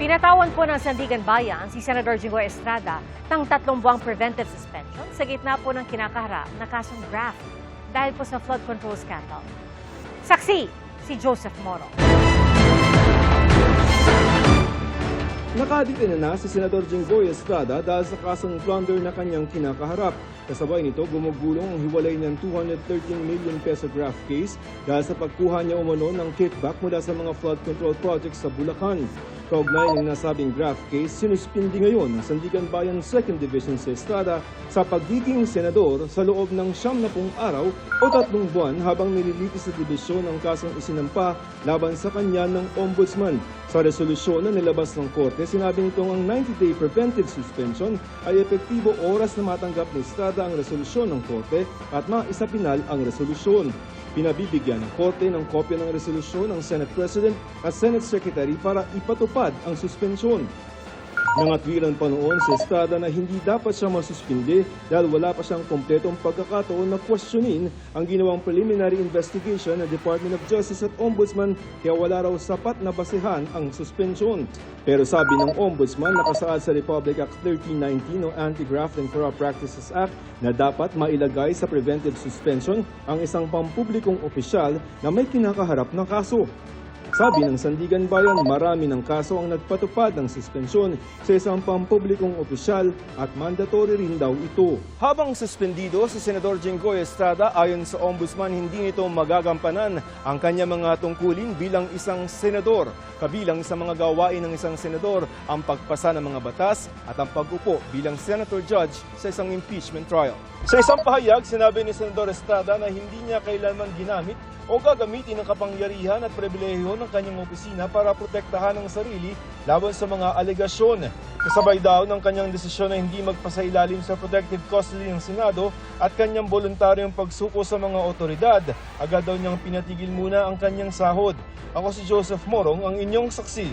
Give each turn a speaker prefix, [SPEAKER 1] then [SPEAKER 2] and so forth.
[SPEAKER 1] Pinatawan po ng Sandigan Bayan si Senador Jinggoy Estrada ng 3 buwang preventive suspension sa gitna po ng kinakaharap na kasong graft dahil po sa flood control scandal. Saksi, si Joseph Moro.
[SPEAKER 2] Nakadetena na si Senador Jinggoy Estrada dahil sa kasong plunder na kanyang kinakaharap. Kasabay nito, gumugulong ang hiwalay ng 213 million peso graft case dahil sa pagkuha niya umano ng kickback mula sa mga flood control projects sa Bulacan. Kaugnay ng nasabing graft case, sinuspindi ngayon ng Sandigan Bayan 2nd Division sa Estrada sa pagiging senador sa loob ng 90 araw o 3 buwan habang nililitis sa dibisyon ang kasong isinampa laban sa kanya ng Ombudsman. Sa resolusyon na nilabas ng Korte, sinabi nitong ang 90-day preventive suspension ay epektibo oras na matanggap ni Estrada ang resolusyon ng Korte at maisapinal ang resolusyon. Pinabibigyan ng Korte ng kopya ng resolusyon ng Senate President at Senate Secretary para ipatupad ang suspensyon. Nangatwiran pa noon sa Estrada na hindi dapat siya masuspindi dahil wala pa siyang kompletong pagkakataon na questionin ang ginawang preliminary investigation ng Department of Justice at Ombudsman kaya wala raw sapat na basehan ang suspensyon. Pero sabi ng Ombudsman nakasaad sa Republic Act 1319 o Anti-Graft and Corrupt Practices Act na dapat mailagay sa preventive suspension ang isang pampublikong opisyal na may kinakaharap na kaso. Sabi ng Sandigan Bayan, marami ng kaso ang nagpatupad ng suspensyon sa isang pampublikong opisyal at mandatory rin daw ito. Habang suspendido si Senador Jinggoy Estrada, ayon sa Ombudsman, hindi nito magagampanan ang kanyang mga tungkulin bilang isang senador. Kabilang sa mga gawain ng isang senador ang pagpasa ng mga batas at ang pag-upo bilang senator judge sa isang impeachment trial. Sa isang pahayag, sinabi ni Senador Estrada na hindi niya kailanman ginamit o gagamitin ang kapangyarihan at pribilehiyo ng kanyang opisina para protektahan ang sarili laban sa mga alegasyon. Kasabay daw ng kanyang desisyon na hindi magpasailalim sa protective custody ng Senado at kanyang voluntaryong pagsuko sa mga otoridad. Agad daw niyang pinatigil muna ang kanyang sahod. Ako si Joseph Morong, ang inyong saksi.